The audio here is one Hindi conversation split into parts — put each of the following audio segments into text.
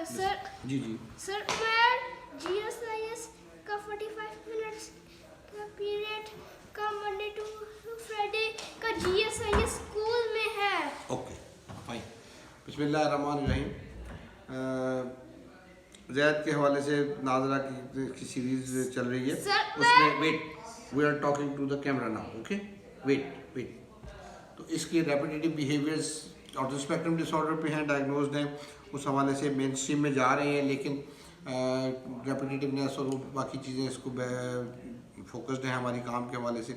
सर जी जी सर मैं जीएसआईएस का 45 मिनट्स का पीरियड का मंडे टू फ्राइडे का जीएसआईएस स्कूल में है। Okay fine. बिस्मिल्लाहिर्रहमानिर्रहीम। ज़ैद के हवाले से नाज़रा की सीरीज़ चल रही है, सर, उसमें wait we are talking to the camera now. Okay wait. तो इसके repetitive behaviours autism spectrum disorder पे हैं, डायग्नोज्ड हैं, उस हवाले से मेन स्ट्रीम में जा रहे हैं, लेकिन रेपिटेटिवनेस और वो बाकी चीज़ें इसको फोकस्ड हैं हमारी काम के हवाले से।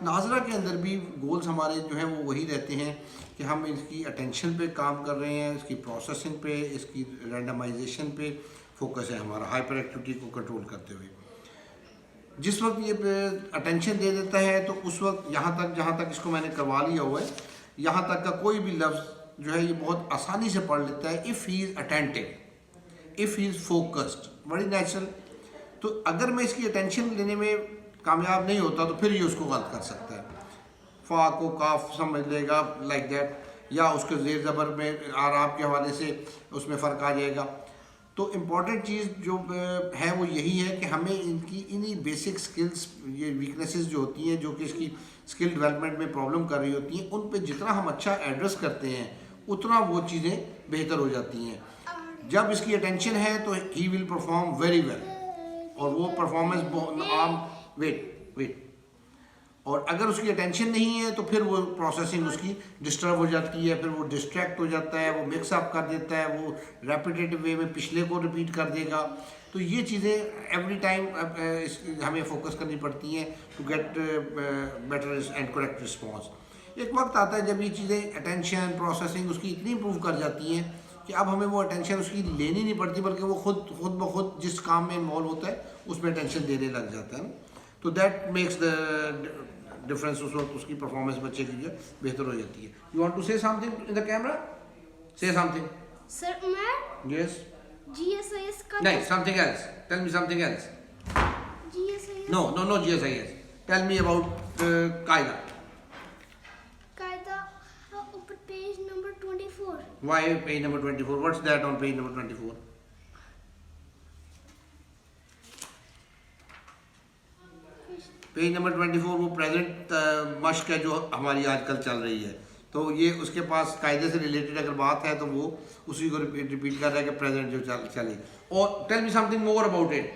नाज़रा के अंदर भी गोल्स हमारे जो हैं वो वही रहते हैं कि हम इसकी अटेंशन पे काम कर रहे हैं, इसकी प्रोसेसिंग पे, इसकी रैंडमाइजेशन पे फोकस है हमारा, हाइपर एक्टिविटी को कंट्रोल करते हुए। जिस वक्त ये अटेंशन दे देता है तो उस वक्त जहाँ तक इसको मैंने करवा लिया हुआ है, यहाँ तक का कोई भी लफ्ज़ जो है ये बहुत आसानी से पढ़ लेता है। If he is attentive, if he is focused, बड़ी नेचुरल। तो अगर मैं इसकी अटेंशन लेने में कामयाब नहीं होता तो फिर ये उसको गलत कर सकता है। फ़ा को काफ समझ लेगा लाइक दैट, या उसके ज़ेर ज़बर में आराब के हवाले से उसमें फ़र्क आ जाएगा। तो इम्पॉर्टेंट चीज़ जो है वो यही है कि हमें इन्हीं बेसिक स्किल्स, ये वीकनेसेस जो होती हैं, जो कि इसकी स्किल डेवलपमेंट में प्रॉब्लम कर रही होती हैं, उन पे जितना हम अच्छा एड्रेस करते हैं उतना वो चीज़ें बेहतर हो जाती हैं। जब इसकी अटेंशन है तो he will perform very well, और वो परफॉर्मेंस आम वेट और अगर उसकी अटेंशन नहीं है तो फिर वो प्रोसेसिंग उसकी डिस्टर्ब हो जाती है, फिर वो डिस्ट्रैक्ट हो जाता है, वो मिक्सअप कर देता है, वो रेपिटेटिव वे में पिछले को रिपीट कर देगा। तो ये चीज़ें एवरी टाइम हमें फोकस करनी पड़ती हैं to get better and correct response. एक वक्त आता है जब ये चीज़ें अटेंशन प्रोसेसिंग उसकी इतनी इम्प्रूव कर जाती हैं कि अब हमें वो अटेंशन उसकी लेनी नहीं पड़ती, बल्कि वो खुद ब खुद जिस काम में इन्वॉल्व होता है उसमें अटेंशन देने लग जाता है। तो दैट मेक्स द डिफरेंस, उस वक्त उसकी परफॉर्मेंस बच्चे की जो बेहतर हो जाती है। You want to say something in the camera? Say something. Sir मैं यस। जीएसआईएस का नहीं, something else, tell me something else. GSIS No GSIS, tell me about कायदा। कायदा ऊपर page number 24। Why page number 24? What's that on page number 24? Page number 24 वो प्रेजेंट मश्क है जो हमारी आजकल चल रही है। तो ये उसके पास कायदे से रिलेटेड अगर बात है तो वो उसी को रिपीट कर रहा है कि प्रेजेंट जो चले। और tell me something more about it.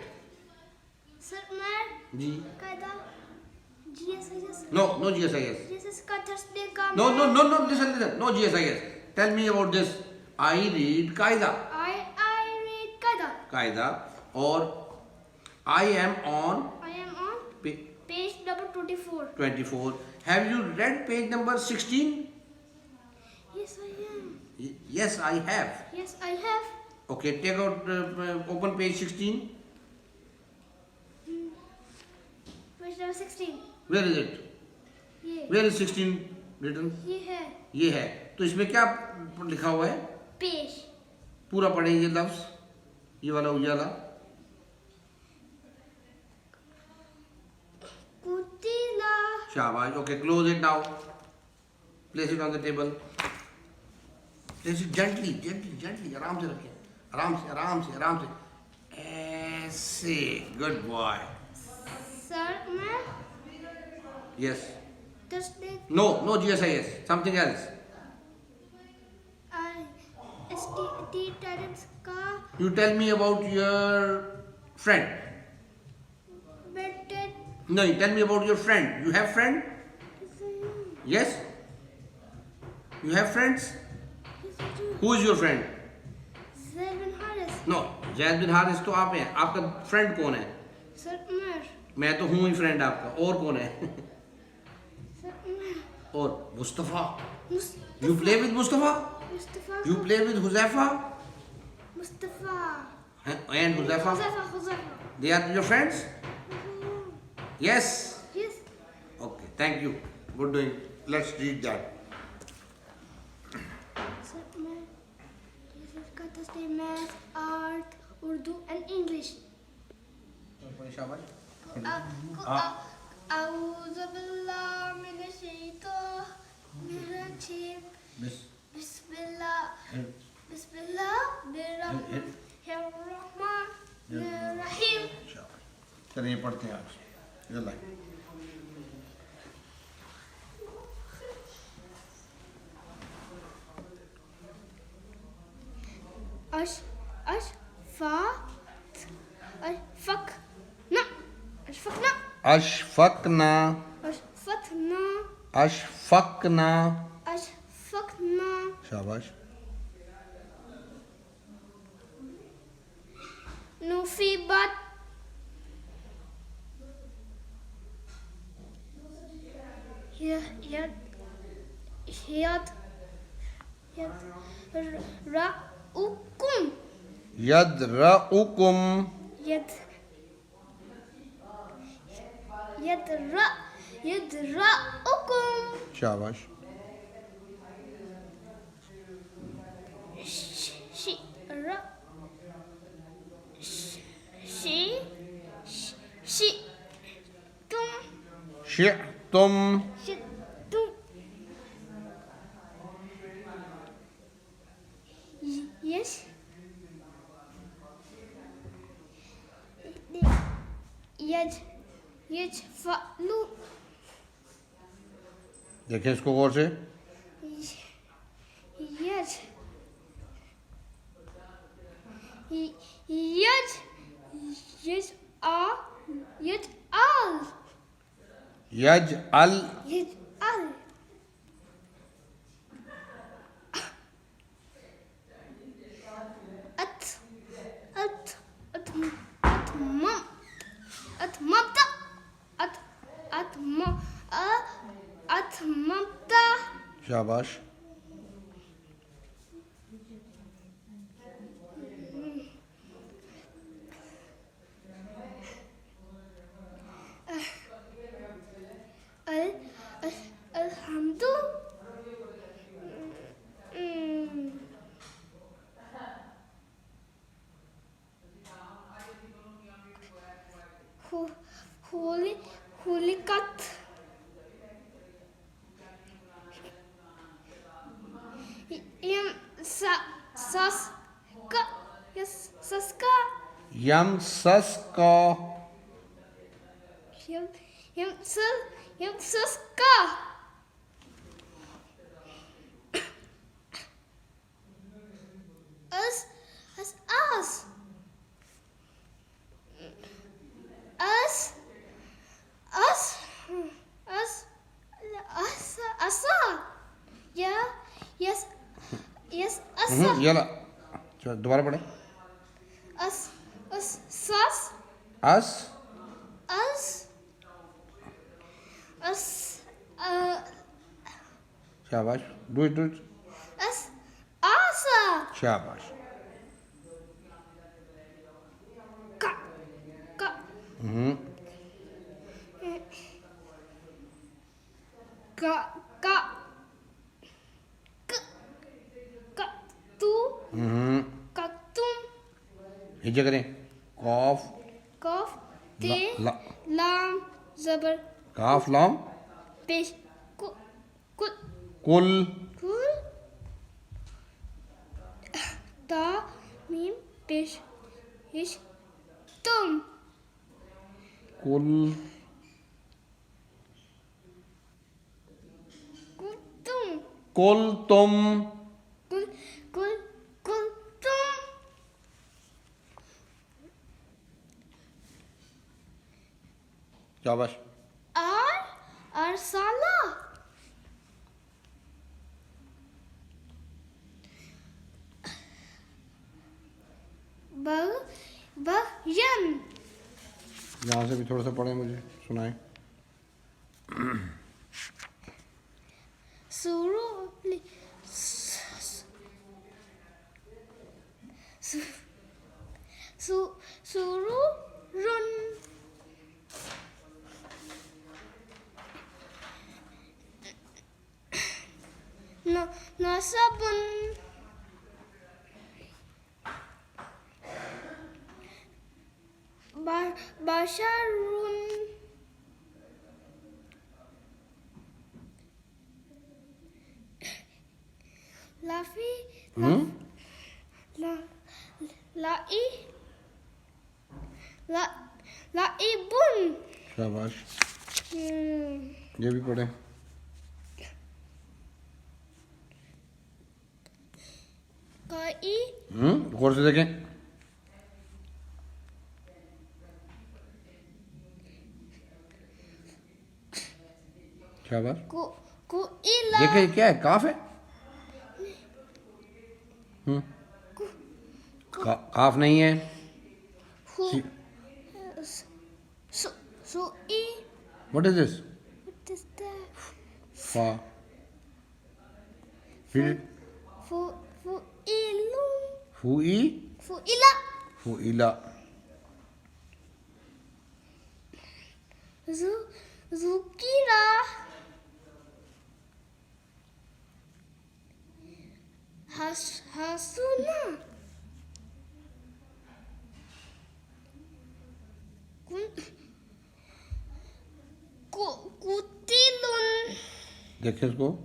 Sir मैं जी। कायदा जीएसआईएस नो GSIS। जीएसआईएस का थर्सडे का No, listen, no GSIS. Tell me about this. I read कायदा। I read कायदा और I am on page number 24। 24. Have you read page number 16? Yes I am। Yes, I have. Yes I have। Okay, take out, open page 16. Page number 16। Where is it? ये Where is 16 written? ये है। तो इसमें क्या लिखा हुआ है? पेज पूरा पढ़ें ये लफ्ज, ये वाला उजाला। कुतिला। शाबाश। Okay, close it now. Place it on the table. Place it gently, आराम से रखें, आराम से। ऐसे, good boy. सर मैं Yes. Thursday No GSIS. Something else. T times का You tell me about your friend. बेटेड। No, you tell me about your friend. You have friend? Yes. You have friends? Who is your friend? Zaid bin Haris. No, Zaid bin Haris तो आप हैं। आपका फ्रेंड कौन है? सर उमर। मैं तो हूँ ही फ्रेंड आपका। और कौन है? सर उमर। और Mustafa. Mustafa. You play with Mustafa? Mustafa. You play with Huzaifa? Mustafa. And Huzaifa? Huzaifa. They are your friends? Yes. Yes। Okay, thank you. Good doing. Let's read that. Sir मैं जीएसआईएस का Thursday math art Urdu and English. अऊज़ु बिल्लाहि मिनश शैतानिर रजीम। बिस्मिल्लाह। रहीम। चलिए पढ़ते हैं आज। इधर लाइए। अश अशफा अशफकना अशफकना अशफकना अशफकना अशफकना। अशफकना शाबाश। नुसीबत यद यद यद रउकुम यद्रउकुम यद यद्रउकुम शाबाश। शि र शि शि तुम शिअतुम तुम यस यज यजफलु देखिए इसको गौर से। यज यज यज आ यज आल यजअल यज आल अत अत अतम अतमता अतमता शाबाश। अलहम्दु हुलिकत यम सस्का यस सस्का यमसस्का यम सस्का अस अस अस अस अस अस अस असा या यस यस असा यला। चलो दोबारा पढ़े। अस अस सस अस अस अस शाबाश। डू इट अस आसा शाबाश। का का का का का तू का तुम हिज्जा करें। कॉफ कफ ते ला लाम जबर काफ लाम पेश कुल कुल कुल ता मीम पेश हिश तुम कुल कुल तुम कुल तुम कुल कुल कुल तुम शाबाश। अरसाला बयन यहाँ से भी थोड़ा सा पढ़े, मुझे सुनाए। सुरु सुरु run nasabun basharun lafi lai ला लाइबुन शाबाश। ये भी पढ़े। काई गौर से देखें। शाबाश। को इला देखे क्या है, काफ है। काफ नहीं है। हु सी- सु ई What is this? what is that फा। Read it. fu ilun फुई fuila फुइला। zukira hasuna kutilun देखे इसको।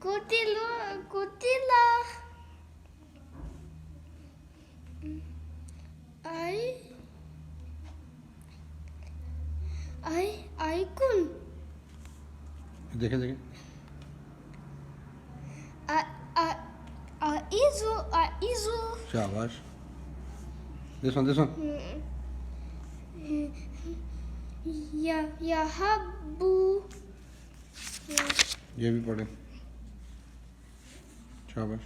kutila I kun देखे देखे। izu शाबाश। This one, this one. yahabu ये भी पढ़े। शाबाश।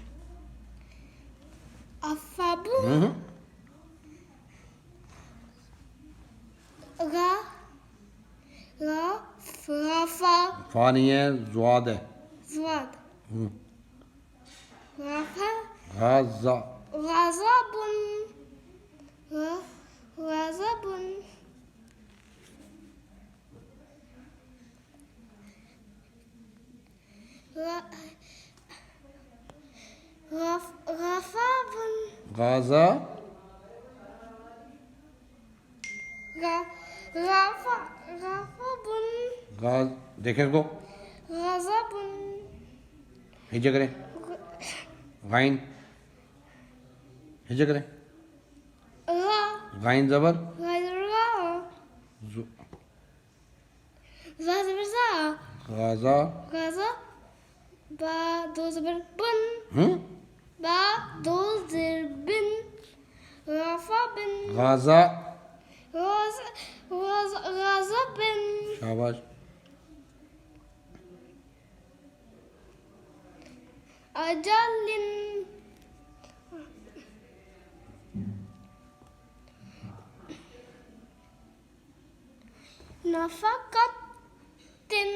afabu ra rafa फा नहीं है, ज़्वाद है। zwad rafa Gaza. razabun razabun rafabun Gaza. rafabun गाज। देखे इसको। razabun हिजे करें। गाइन। हिजे करें। ra गाइन जबर। ra जु- za Gaza. gaza ba do zabar bun ba do zirbin rafa bin Gaza. raza bin शाबाश। ajalin nafakatin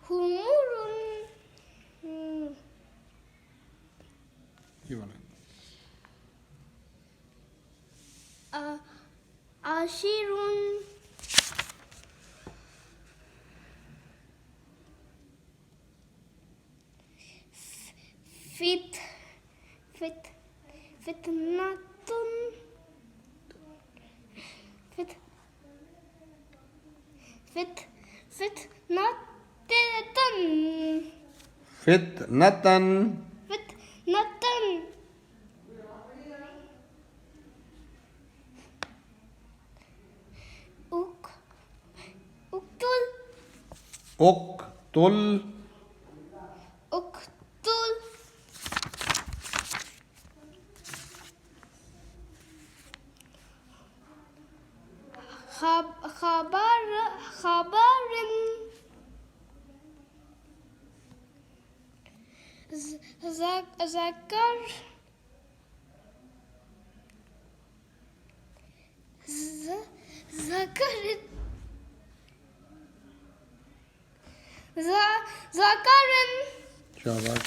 humurun ये बना। ashirun fitnatun fitnatun फितनतन। fitnatun uktul उक्तुल। uktul khabarin zakar zakarin zakarin शाबाश।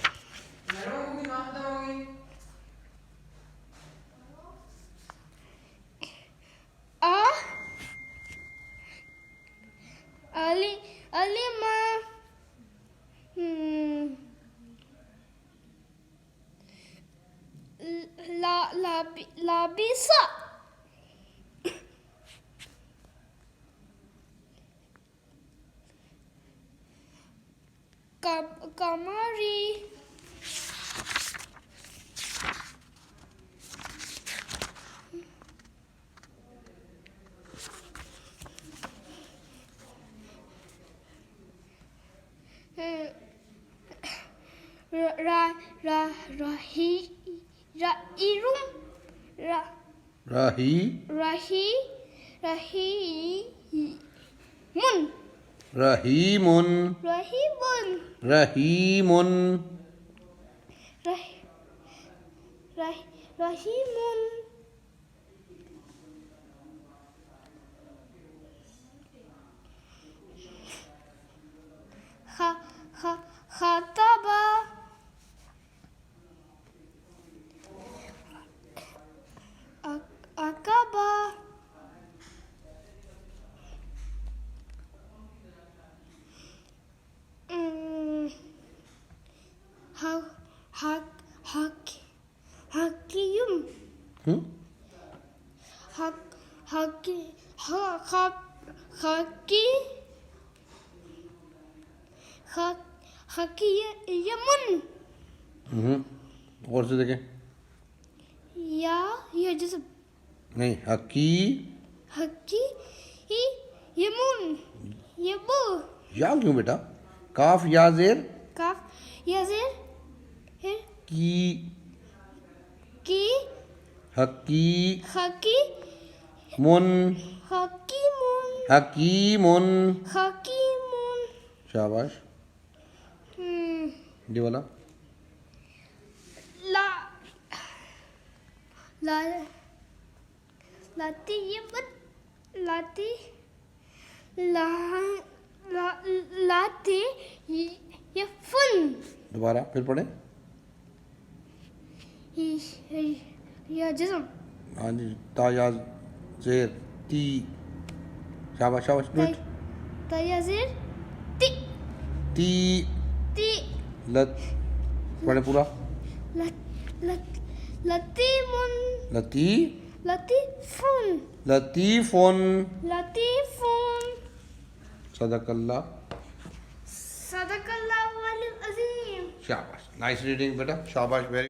alima Labisa. Kamari. Rahimun. Rahimun. Rahimun. Khataba. Akaba. Hakim. Hakiyamun. और से देखें या जैसे नहीं हकी यमुन यबू या क्यों बेटा काफ या जेर काफ या जेर की हकी हकी मुन हकीमुन हकीमुन शाबाश ये वाला लाती ये फुन दोबारा फिर पढ़े या जिस्म हाँ जी ताया जेर ती शाबाश शाबाश गुड तयाजिर ती ती लत पढ़े पूरा लतीमुन लतीफुन सदकल्लाहु अज़ीम शाबाश नाइस रीडिंग बेटा शाबाश वेरी